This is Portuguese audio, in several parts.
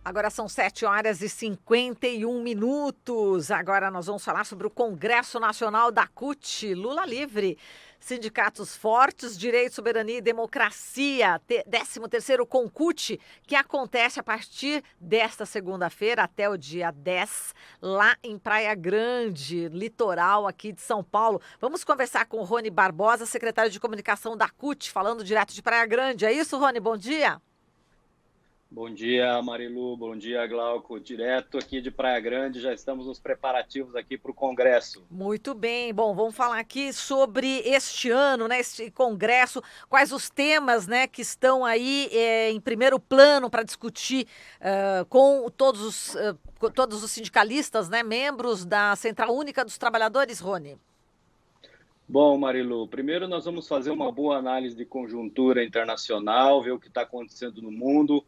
Agora são 7h51. Agora nós vamos falar sobre o Congresso Nacional da CUT, Lula Livre. Sindicatos fortes, direito, soberania e democracia. 13º Concute, que acontece a partir desta segunda-feira até o dia 10, lá em Praia Grande, litoral aqui de São Paulo. Vamos conversar com o Rony Barbosa, secretário de comunicação da CUT, falando direto de Praia Grande. É isso, Rony? Bom dia. Bom dia, Marilu. Bom dia, Glauco. Direto aqui de Praia Grande, já estamos nos preparativos aqui para o Congresso. Muito bem. Bom, vamos falar aqui sobre este ano, né, este congresso, quais os temas, né, que estão aí em primeiro plano para discutir com todos os sindicalistas, né, membros da Central Única dos Trabalhadores, Rony. Bom, Marilu, primeiro nós vamos fazer uma boa análise de conjuntura internacional, ver o que está acontecendo no mundo,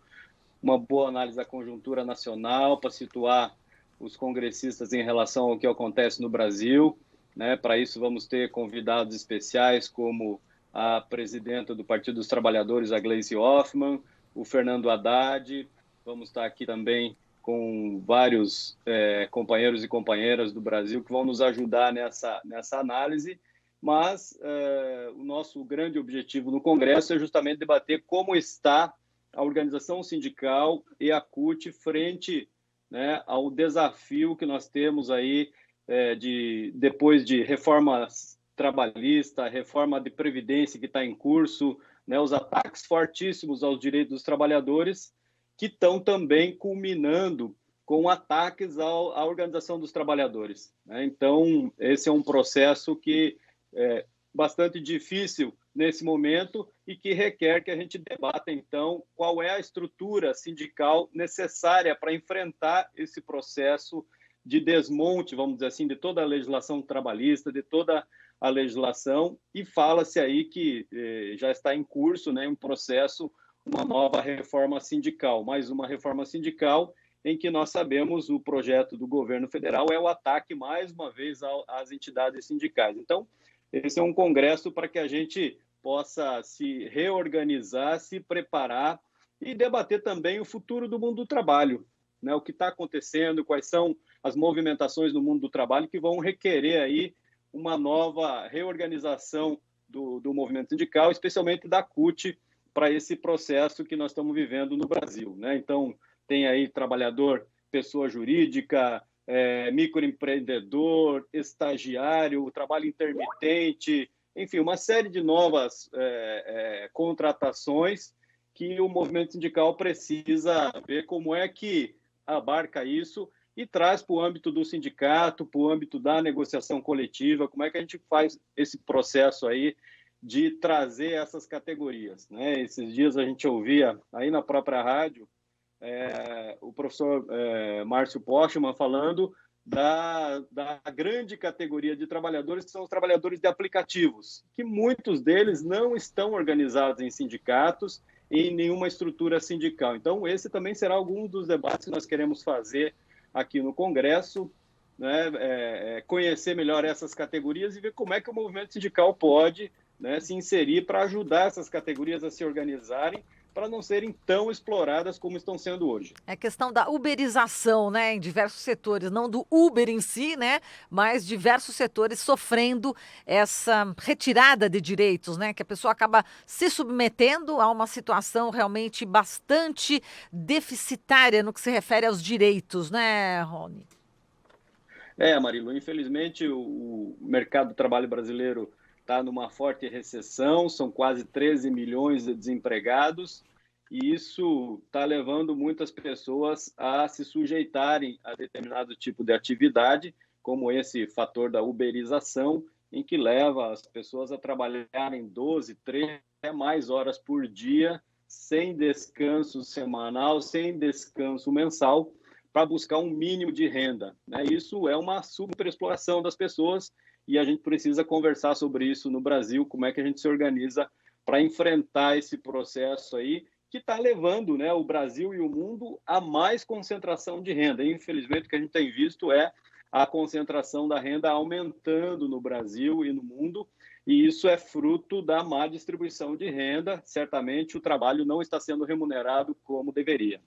uma boa análise da conjuntura nacional para situar os congressistas em relação ao que acontece no Brasil, né? Para isso vamos ter convidados especiais como a presidenta do Partido dos Trabalhadores, a Gleisi Hoffmann, o Fernando Haddad. Vamos estar aqui também com vários companheiros e companheiras do Brasil que vão nos ajudar nessa análise. Mas o nosso grande objetivo no Congresso é justamente debater como está a organização sindical e a CUT frente, né, ao desafio que nós temos aí depois de reforma trabalhista, reforma de previdência que está em curso, né, os ataques fortíssimos aos direitos dos trabalhadores, que estão também culminando com ataques à organização dos trabalhadores, né? Então, esse é um processo que é bastante difícil nesse momento e que requer que a gente debata, então, qual é a estrutura sindical necessária para enfrentar esse processo de desmonte, vamos dizer assim, de toda a legislação trabalhista, de toda a legislação, e fala-se aí que já está em curso, né, um processo, uma nova reforma sindical, mais uma reforma sindical em que nós sabemos o projeto do governo federal é o ataque, mais uma vez, às entidades sindicais. Então, esse é um congresso para que a gente possa se reorganizar, se preparar e debater também o futuro do mundo do trabalho, né? O que está acontecendo, quais são as movimentações no mundo do trabalho que vão requerer aí uma nova reorganização do movimento sindical, especialmente da CUT, para esse processo que nós estamos vivendo no Brasil, né? Então, tem aí trabalhador, pessoa jurídica, microempreendedor, estagiário, trabalho intermitente, enfim, uma série de novas contratações que o movimento sindical precisa ver como é que abarca isso e traz para o âmbito do sindicato, para o âmbito da negociação coletiva, como é que a gente faz esse processo aí de trazer essas categorias, né? Esses dias a gente ouvia aí na própria rádio o professor Márcio Postman falando da grande categoria de trabalhadores, que são os trabalhadores de aplicativos, que muitos deles não estão organizados em sindicatos e em nenhuma estrutura sindical. Então, esse também será algum dos debates que nós queremos fazer aqui no Congresso, né, conhecer melhor essas categorias e ver como é que o movimento sindical pode, né, se inserir para ajudar essas categorias a se organizarem, para não serem tão exploradas como estão sendo hoje. É questão da uberização, né, em diversos setores, não do Uber em si, né, mas diversos setores sofrendo essa retirada de direitos, né, que a pessoa acaba se submetendo a uma situação realmente bastante deficitária no que se refere aos direitos, né, Rony? Marilu, infelizmente o mercado do trabalho brasileiro está numa forte recessão, são quase 13 milhões de desempregados, e isso está levando muitas pessoas a se sujeitarem a determinado tipo de atividade, como esse fator da uberização, em que leva as pessoas a trabalharem 12, 13, até mais horas por dia, sem descanso semanal, sem descanso mensal, para buscar um mínimo de renda, né? Isso é uma superexploração das pessoas e a gente precisa conversar sobre isso no Brasil, como é que a gente se organiza para enfrentar esse processo aí que está levando, né, o Brasil e o mundo a mais concentração de renda. E, infelizmente, o que a gente tem visto é a concentração da renda aumentando no Brasil e no mundo, e isso é fruto da má distribuição de renda. Certamente o trabalho não está sendo remunerado como deveria.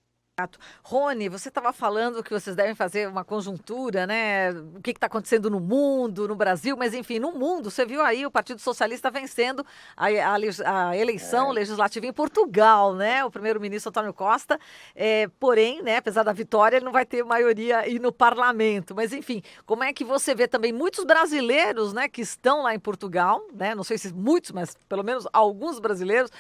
Rony, você estava falando que vocês devem fazer uma conjuntura, né? O que está acontecendo no mundo, no Brasil, mas enfim, no mundo, você viu aí o Partido Socialista vencendo a eleição É, legislativa em Portugal, né? O primeiro-ministro António Costa, porém, né, apesar da vitória, ele não vai ter maioria aí no parlamento. Mas enfim, como é que você vê também muitos brasileiros, né, que estão lá em Portugal, né? Não sei se muitos, mas pelo menos alguns brasileiros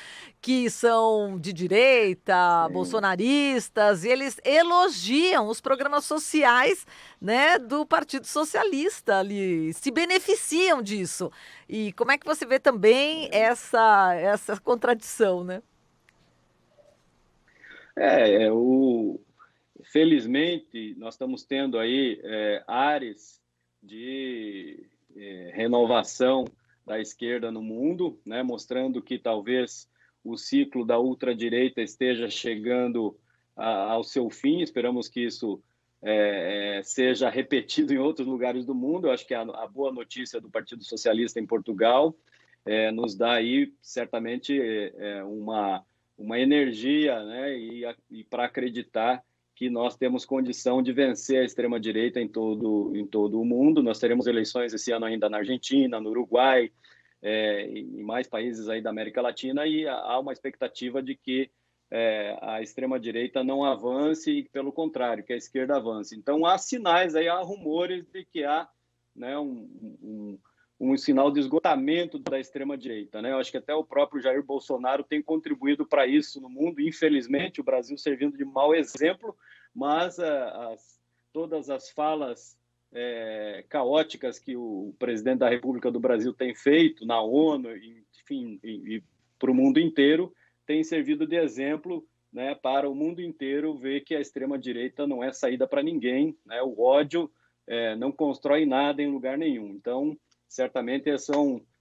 que são de direita, sim. bolsonaristas, e eles elogiam os programas sociais, né, do Partido Socialista ali, se beneficiam disso. E como é que você vê também essa contradição, né? É, felizmente, nós estamos tendo aí áreas de renovação da esquerda no mundo, né, mostrando que talvez o ciclo da ultradireita esteja chegando ao seu fim. Esperamos que isso seja repetido em outros lugares do mundo. Eu acho que a boa notícia do Partido Socialista em Portugal nos dá aí certamente uma energia, né, e para acreditar que nós temos condição de vencer a extrema-direita em todo o mundo. Nós teremos eleições esse ano ainda na Argentina, no Uruguai, em mais países aí da América Latina, e há uma expectativa de que a extrema-direita não avance e, pelo contrário, que a esquerda avance. Então, há sinais, aí, há rumores de que há, né, um sinal de esgotamento da extrema-direita, né? Eu acho que até o próprio Jair Bolsonaro tem contribuído para isso no mundo. Infelizmente, o Brasil servindo de mau exemplo, mas todas as falas caóticas que o presidente da República do Brasil tem feito na ONU, enfim, e para o mundo inteiro, tem servido de exemplo, né, para o mundo inteiro ver que a extrema-direita não é saída para ninguém, né? O ódio não constrói nada em lugar nenhum. Então, certamente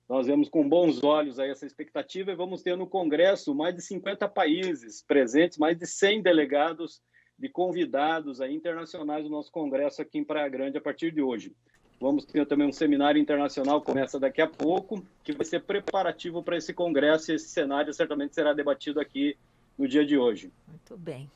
nós vemos com bons olhos aí essa expectativa, e vamos ter no Congresso mais de 50 países presentes, mais de 100 delegados de convidados aí internacionais do nosso Congresso aqui em Praia Grande a partir de hoje. Vamos ter também um seminário internacional, começa daqui a pouco, que vai ser preparativo para esse Congresso, e esse cenário certamente será debatido aqui no dia de hoje. Muito bem.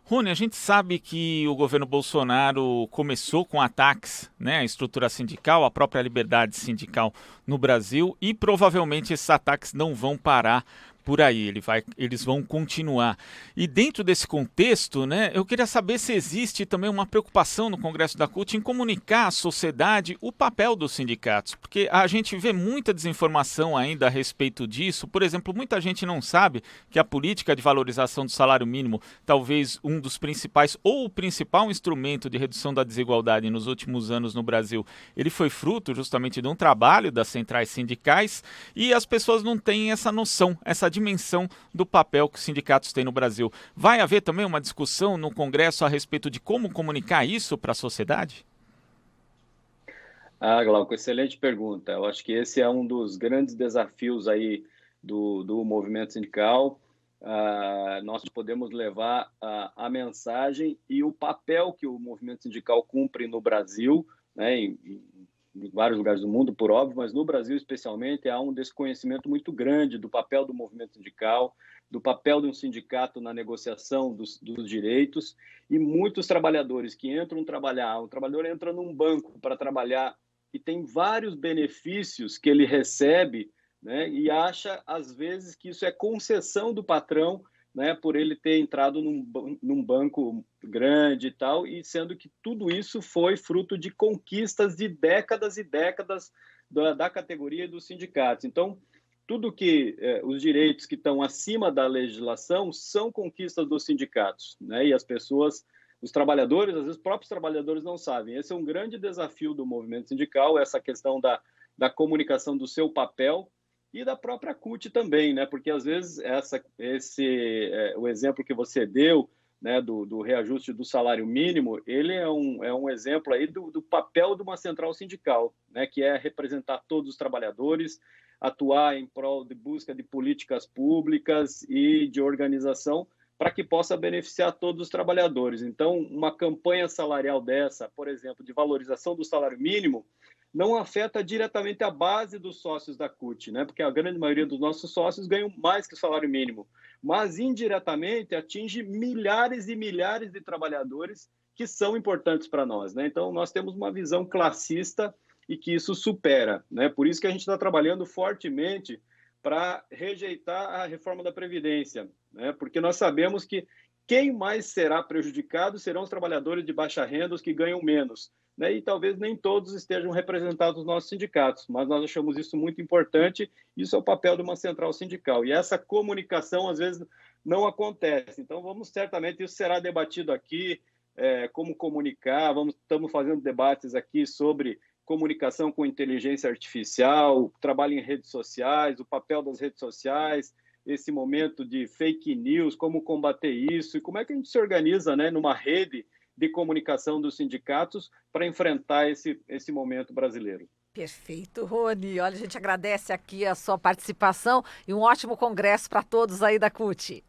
Rony, a gente sabe que o governo Bolsonaro começou com ataques, né, à estrutura sindical, à própria liberdade sindical no Brasil, e provavelmente esses ataques não vão parar por aí, eles vão continuar. E dentro desse contexto, né, eu queria saber se existe também uma preocupação no Congresso da CUT em comunicar à sociedade o papel dos sindicatos, porque a gente vê muita desinformação ainda a respeito disso. Por exemplo, muita gente não sabe que a política de valorização do salário mínimo, talvez um dos principais ou o principal instrumento de redução da desigualdade nos últimos anos no Brasil, ele foi fruto justamente de um trabalho das centrais sindicais, e as pessoas não têm essa noção, essa dimensão do papel que os sindicatos têm no Brasil. Vai haver também uma discussão no Congresso a respeito de como comunicar isso para a sociedade? Glauco, excelente pergunta. Eu acho que esse é um dos grandes desafios aí do movimento sindical. Nós podemos levar a mensagem e o papel que o movimento sindical cumpre no Brasil, né, em vários lugares do mundo, por óbvio, mas no Brasil especialmente há um desconhecimento muito grande do papel do movimento sindical, do papel de um sindicato na negociação dos direitos, e muitos trabalhadores que entram trabalhar, o trabalhador entra num banco para trabalhar e tem vários benefícios que ele recebe, né, e acha às vezes que isso é concessão do patrão, né, por ele ter entrado num banco grande e tal, e sendo que tudo isso foi fruto de conquistas de décadas e décadas da categoria e dos sindicatos. Então, tudo que os direitos que estão acima da legislação são conquistas dos sindicatos, né, e as pessoas, os trabalhadores, às vezes os próprios trabalhadores não sabem. Esse é um grande desafio do movimento sindical, essa questão da comunicação do seu papel, e da própria CUT também, né? Porque às vezes o exemplo que você deu, né, do reajuste do salário mínimo, ele é um exemplo aí do papel de uma central sindical, né, que é representar todos os trabalhadores, atuar em prol de busca de políticas públicas e de organização para que possa beneficiar todos os trabalhadores. Então, uma campanha salarial dessa, por exemplo, de valorização do salário mínimo, não afeta diretamente a base dos sócios da CUT, né? Porque a grande maioria dos nossos sócios ganham mais que o salário mínimo, mas indiretamente atinge milhares e milhares de trabalhadores que são importantes para nós, né? Então, nós temos uma visão classista e que isso supera, né? Por isso que a gente está trabalhando fortemente para rejeitar a reforma da Previdência, né? Porque nós sabemos que quem mais será prejudicado serão os trabalhadores de baixa renda, os que ganham menos, né? E talvez nem todos estejam representados nos nossos sindicatos, mas nós achamos isso muito importante, isso é o papel de uma central sindical, e essa comunicação às vezes não acontece, então certamente isso será debatido aqui, como comunicar, estamos fazendo debates aqui sobre comunicação com inteligência artificial, trabalho em redes sociais, o papel das redes sociais, esse momento de fake news, como combater isso e como é que a gente se organiza, né, numa rede de comunicação dos sindicatos para enfrentar esse momento brasileiro. Perfeito, Rony. Olha, a gente agradece aqui a sua participação e um ótimo congresso para todos aí da CUT.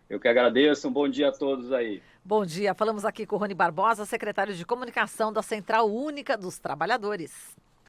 Eu que agradeço, um bom dia a todos aí. Bom dia, falamos aqui com o Rony Barbosa, secretário de Comunicação da Central Única dos Trabalhadores.